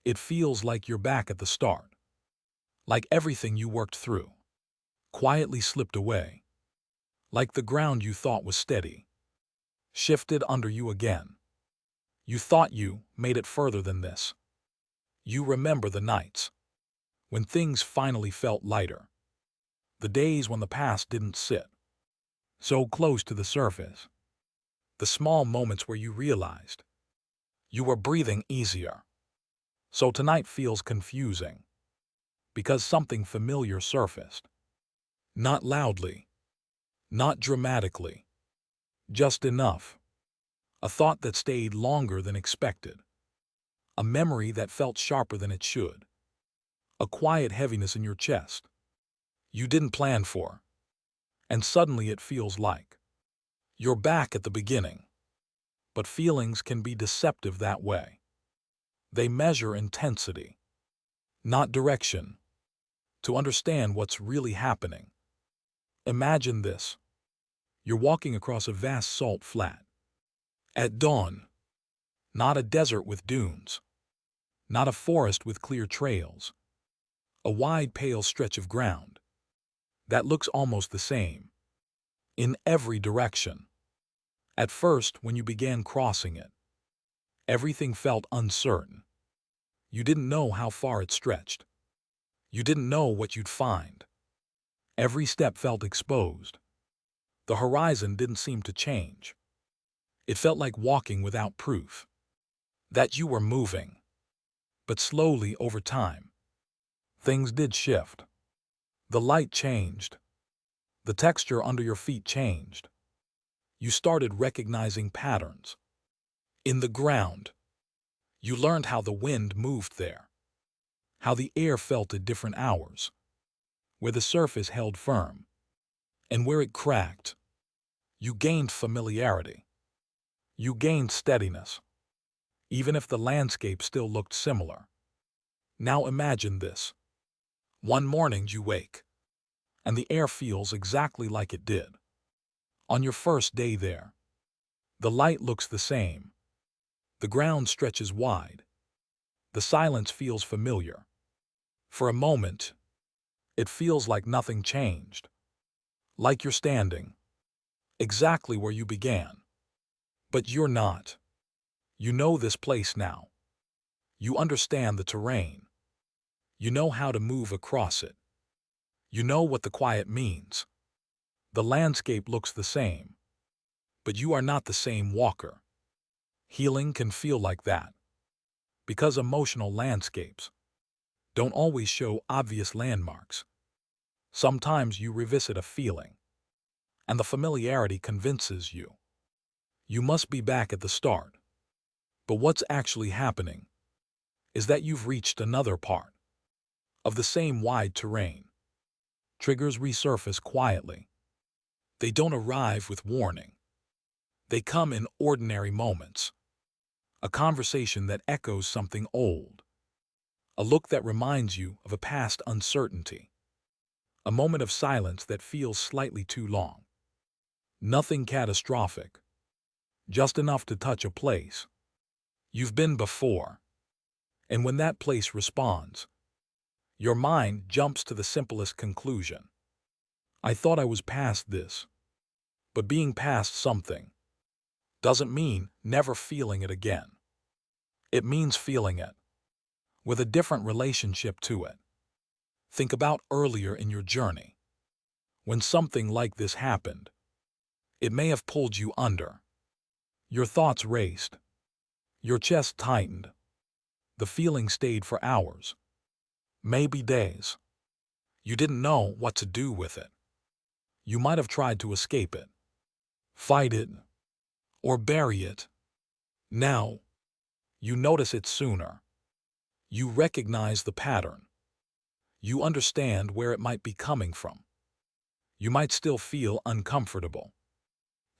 It feels like you're back at the start, like everything you worked through quietly slipped away, like the ground you thought was steady shifted under you again. You thought you made it further than this. You remember the nights when things finally felt lighter, the days when the past didn't sit so close to the surface, the small moments where you realized you were breathing easier. So tonight feels confusing because something familiar surfaced. Not loudly, not dramatically, just enough. A thought that stayed longer than expected. A memory that felt sharper than it should. A quiet heaviness in your chest you didn't plan for. And suddenly it feels like you're back at the beginning. But feelings can be deceptive that way. They measure intensity, not direction. To understand what's really happening, imagine this. You're walking across a vast salt flat. At dawn, not a desert with dunes, not a forest with clear trails, a wide pale stretch of ground that looks almost the same in every direction. At first, when you began crossing it, everything felt uncertain. You didn't know how far it stretched. You didn't know what you'd find. Every step felt exposed. The horizon didn't seem to change. It felt like walking without proof that you were moving. But slowly over time, things did shift. The light changed. The texture under your feet changed. You started recognizing patterns in the ground. You learned how the wind moved there, how the air felt at different hours, where the surface held firm, and where it cracked. You gained familiarity. You gained steadiness, even if the landscape still looked similar. Now imagine this. One morning you wake, and the air feels exactly like it did on your first day there. The light looks the same. The ground stretches wide. The silence feels familiar. For a moment, it feels like nothing changed, like you're standing exactly where you began. But you're not. You know this place now. You understand the terrain. You know how to move across it. You know what the quiet means. The landscape looks the same, but you are not the same walker. Healing can feel like that, because emotional landscapes don't always show obvious landmarks. Sometimes you revisit a feeling, and the familiarity convinces you you must be back at the start. But what's actually happening is that you've reached another part of the same wide terrain. Triggers resurface quietly. They don't arrive with warning. They come in ordinary moments. A conversation that echoes something old. A look that reminds you of a past uncertainty. A moment of silence that feels slightly too long. Nothing catastrophic, just enough to touch a place you've been before. And when that place responds, your mind jumps to the simplest conclusion. I thought I was past this, but being past something doesn't mean never feeling it again. It means feeling it with a different relationship to it. Think about earlier in your journey. When something like this happened, it may have pulled you under. Your thoughts raced. Your chest tightened. The feeling stayed for hours, maybe days. You didn't know what to do with it. You might have tried to escape it, fight it, or bury it. Now, you notice it sooner. You recognize the pattern. You understand where it might be coming from. You might still feel uncomfortable,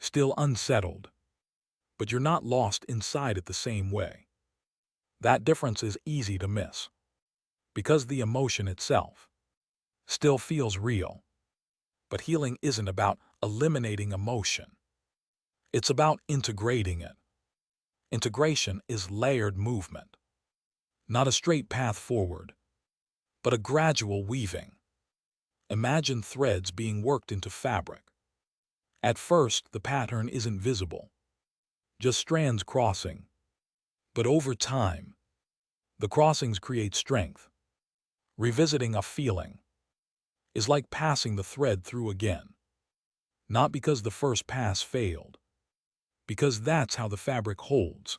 still unsettled, but you're not lost inside it the same way. That difference is easy to miss, because the emotion itself still feels real. But healing isn't about eliminating emotion. It's about integrating it. Integration is layered movement. Not a straight path forward, but a gradual weaving. Imagine threads being worked into fabric. At first, the pattern isn't visible, just strands crossing. But over time, the crossings create strength. Revisiting a feeling is like passing the thread through again. Not because the first pass failed, because that's how the fabric holds.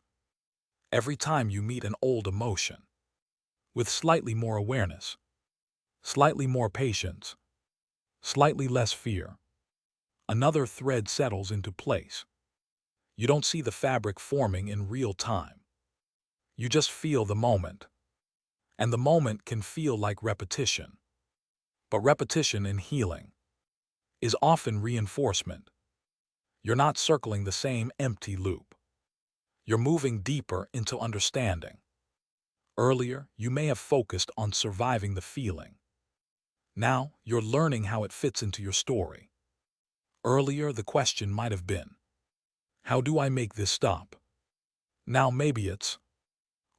Every time you meet an old emotion, with slightly more awareness, slightly more patience, slightly less fear, another thread settles into place. You don't see the fabric forming in real time. You just feel the moment. And the moment can feel like repetition. But repetition in healing is often reinforcement. You're not circling the same empty loop. You're moving deeper into understanding. Earlier, you may have focused on surviving the feeling. Now, you're learning how it fits into your story. Earlier, the question might have been, how do I make this stop? Now maybe it's,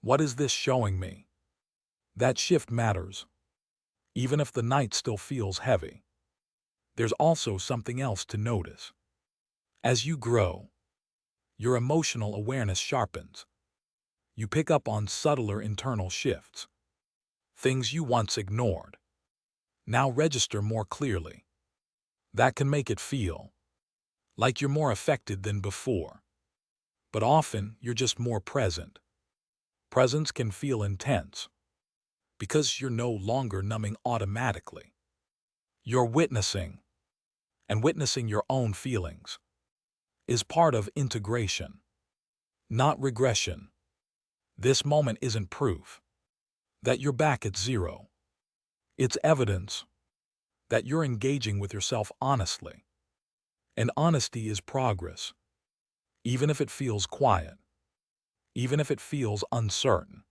what is this showing me? That shift matters, even if the night still feels heavy. There's also something else to notice. As you grow, your emotional awareness sharpens. You pick up on subtler internal shifts. Things you once ignored now register more clearly. That can make it feel like you're more affected than before. But often, you're just more present. Presence can feel intense because you're no longer numbing automatically. You're witnessing, and witnessing your own feelings is part of integration, not regression. This moment isn't proof that you're back at zero. It's evidence that you're engaging with yourself honestly. And honesty is progress, even if it feels quiet, even if it feels uncertain.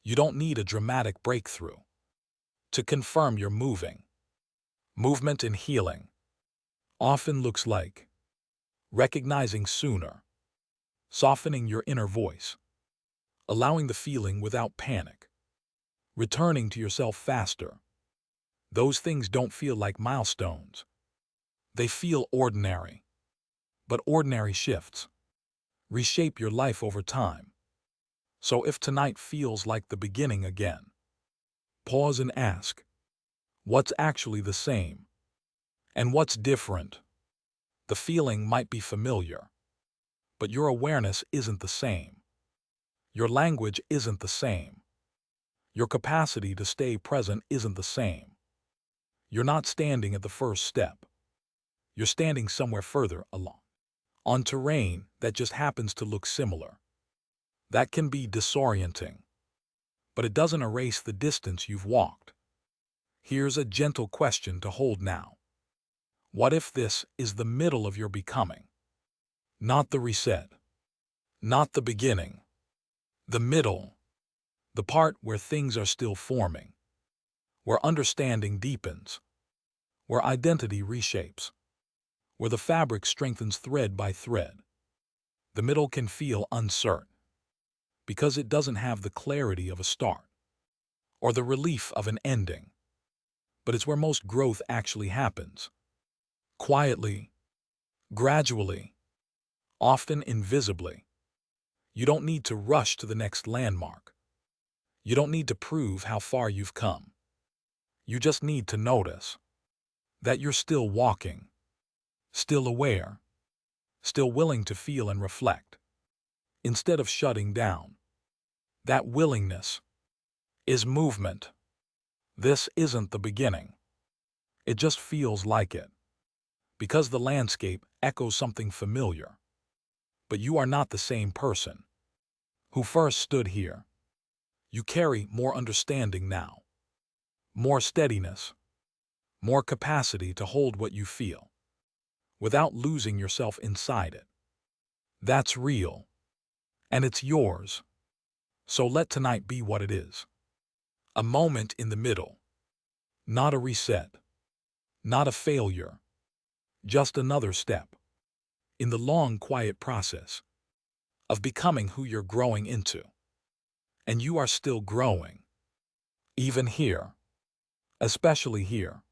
You don't need a dramatic breakthrough to confirm you're moving. Movement in healing often looks like recognizing sooner, softening your inner voice, allowing the feeling without panic, returning to yourself faster. Those things don't feel like milestones. They feel ordinary. But ordinary shifts reshape your life over time. So if tonight feels like the beginning again, pause and ask, what's actually the same? And what's different? The feeling might be familiar, but your awareness isn't the same. Your language isn't the same. Your capacity to stay present isn't the same. You're not standing at the first step. You're standing somewhere further along, on terrain that just happens to look similar. That can be disorienting, but it doesn't erase the distance you've walked. Here's a gentle question to hold now. What if this is the middle of your becoming? Not the reset, not the beginning. The middle, the part where things are still forming, where understanding deepens, where identity reshapes, where the fabric strengthens thread by thread. The middle can feel uncertain because it doesn't have the clarity of a start or the relief of an ending. But it's where most growth actually happens. Quietly, gradually, often invisibly. You don't need to rush to the next landmark. You don't need to prove how far you've come. You just need to notice that you're still walking, still aware, still willing to feel and reflect, instead of shutting down. That willingness is movement. This isn't the beginning. It just feels like it, because the landscape echoes something familiar. But you are not the same person who first stood here. You carry more understanding now, more steadiness, more capacity to hold what you feel, without losing yourself inside it. That's real, and it's yours. So let tonight be what it is. A moment in the middle, not a reset, not a failure, just another step in the long, quiet process of becoming who you're growing into. and you are still growing. Even here, especially here.